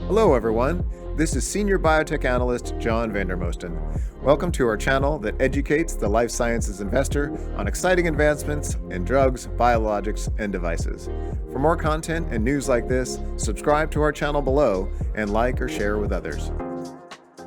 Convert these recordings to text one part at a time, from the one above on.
Hello everyone, this is Senior Biotech Analyst John Vandermosten. Welcome to our channel that educates the life sciences investor on exciting advancements in drugs, biologics, and devices. For more content and news like this, subscribe to our channel below and like or share with others.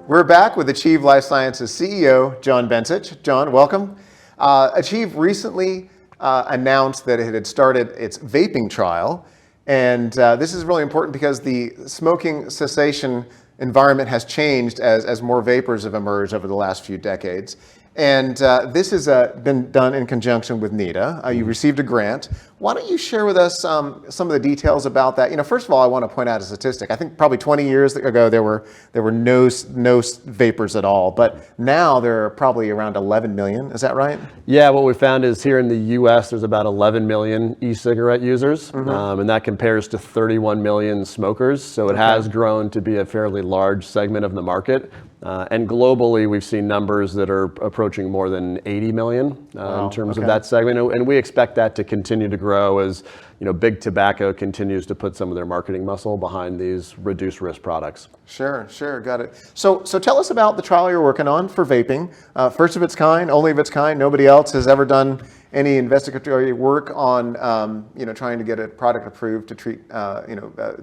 We're back with ACHV Life Sciences CEO, John Bencich. John, welcome. ACHV recently announced that it had started its vaping trial. And this is really important because the smoking cessation environment has changed as more vapers have emerged over the last few decades. And this has been done in conjunction with NIDA. You received a grant. Why don't you share with us some of the details about that? First of all, I want to point out a statistic. I think probably 20 years ago there were no vapers at all, but now there are probably around 11 million. Is that right? Yeah, what we found is here in the U.S. there's about 11 million e-cigarette users, and that compares to 31 million smokers. So it has grown to be a fairly large segment of the market. And globally, we've seen numbers that are approaching more than 80 million in terms of that segment. And we expect that to continue to grow as big tobacco continues to put some of their marketing muscle behind these reduced risk products. Sure, got it. So tell us about the trial you're working on for vaping. First of its kind, only of its kind. Nobody else has ever done any investigatory work on trying to get a product approved to treat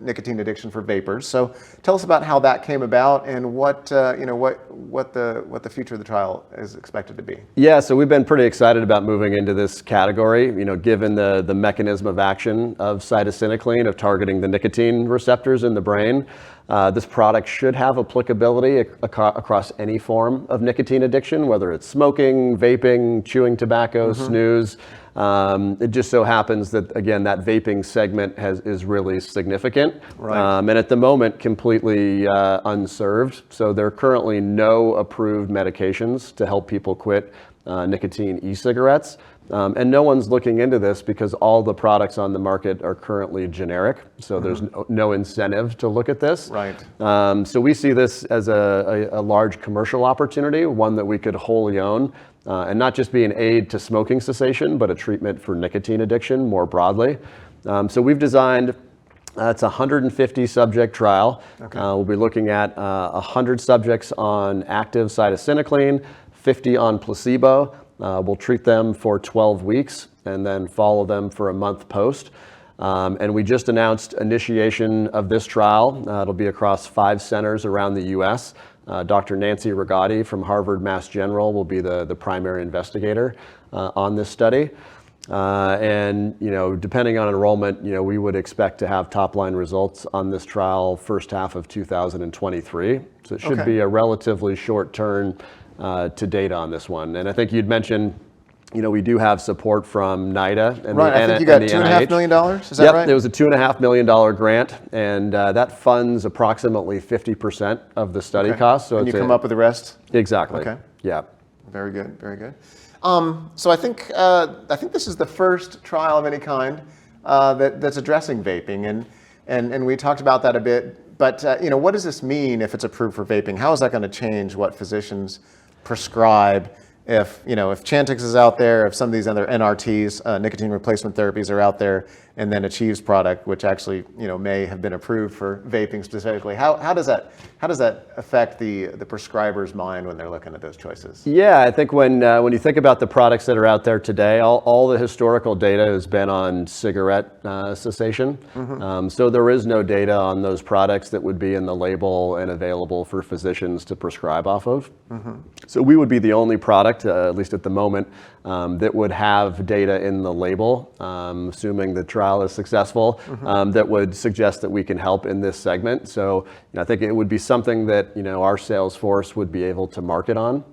nicotine addiction for vapers. So tell us about how that came about and what the future of the trial is expected to be. Yeah, so we've been pretty excited about moving into this category. Given the mechanism of action of cytisinicline, of targeting the nicotine receptors in the brain. This product should have applicability across any form of nicotine addiction, whether it's smoking, vaping, chewing tobacco, snooze. It just so happens that, again, that vaping segment is really significant. Right. And at the moment, completely unserved. So there are currently no approved medications to help people quit nicotine e-cigarettes. And no one's looking into this because all the products on the market are currently generic. So there's no incentive to look at this. Right. So we see this as a large commercial opportunity, one that we could wholly own, and not just be an aid to smoking cessation, but a treatment for nicotine addiction more broadly. So we've designed, it's a 150 subject trial. We'll be looking at 100 subjects on active cytisinicline, 50 on placebo. We'll treat them for 12 weeks and then follow them for a month post. And we just announced initiation of this trial. It'll be across 5 centers around the U.S. Dr. Nancy Rigotti from Harvard Mass General will be the primary investigator on this study. And depending on enrollment, we would expect to have top-line results on this trial first half of 2023. So it should be a relatively short turn to data on this one. And I think you'd mentioned, we do have support from NIDA and I think you got $2.5 million, is that right? Yep, it was a $2.5 million grant, and that funds approximately 50% of the study cost. So and you come up with the rest? Exactly. Okay. Yeah. Very good, very good. So I think this is the first trial of any kind that's addressing vaping, and we talked about that a bit. But what does this mean if it's approved for vaping? How is that going to change what physicians prescribe if Chantix is out there, if some of these other NRTs, nicotine replacement therapies are out there, and then ACHV's product, which actually may have been approved for vaping specifically. How does that affect the prescriber's mind when they're looking at those choices? Yeah, I think when you think about the products that are out there today, all the historical data has been on cigarette cessation. So there is no data on those products that would be in the label and available for physicians to prescribe off of. So we would be the only product, at least at the moment, that would have data in the label, assuming the trial is successful, that would suggest that we can help in this segment. So I think it would be something that our sales force would be able to market on,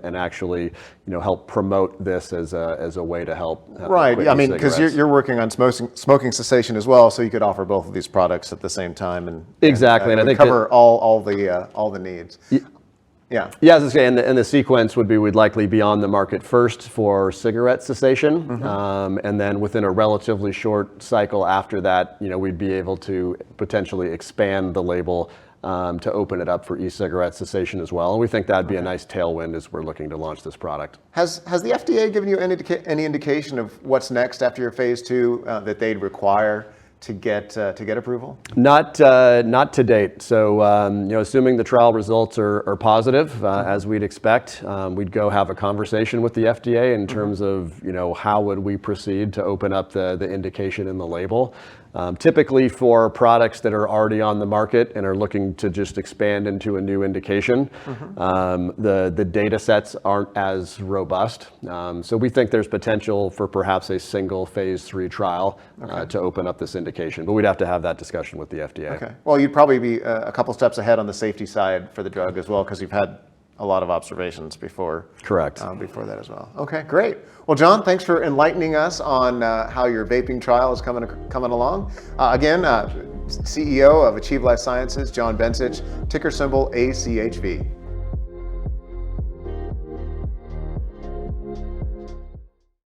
and actually help promote this as a way to help. Right. I mean, because you're working on smoking cessation as well, so you could offer both of these products at the same time, and exactly, and I think cover all the needs. Yeah. Yeah, and the sequence would be we'd likely be on the market first for cigarette cessation, and then within a relatively short cycle after that, we'd be able to potentially expand the label to open it up for e-cigarette cessation as well. And we think that'd be a nice tailwind as we're looking to launch this product. Has the FDA given you any indication of what's next after your phase 2 that they'd require to get approval? Not to date. So, assuming the trial results are positive, as we'd expect, we'd go have a conversation with the FDA in terms of, how would we proceed to open up the indication in the label. Typically for products that are already on the market and are looking to just expand into a new indication, the data sets aren't as robust. So we think there's potential for perhaps a single phase 3 trial to open up this indication, but we'd have to have that discussion with the FDA. Okay. Well, you'd probably be a couple steps ahead on the safety side for the drug as well, because you've had a lot of observations before. Correct. Before that as well. Okay, great. Well, John, thanks for enlightening us on how your vaping trial is coming along. Again, CEO of ACHV Life Sciences, John Bencich, ticker symbol ACHV.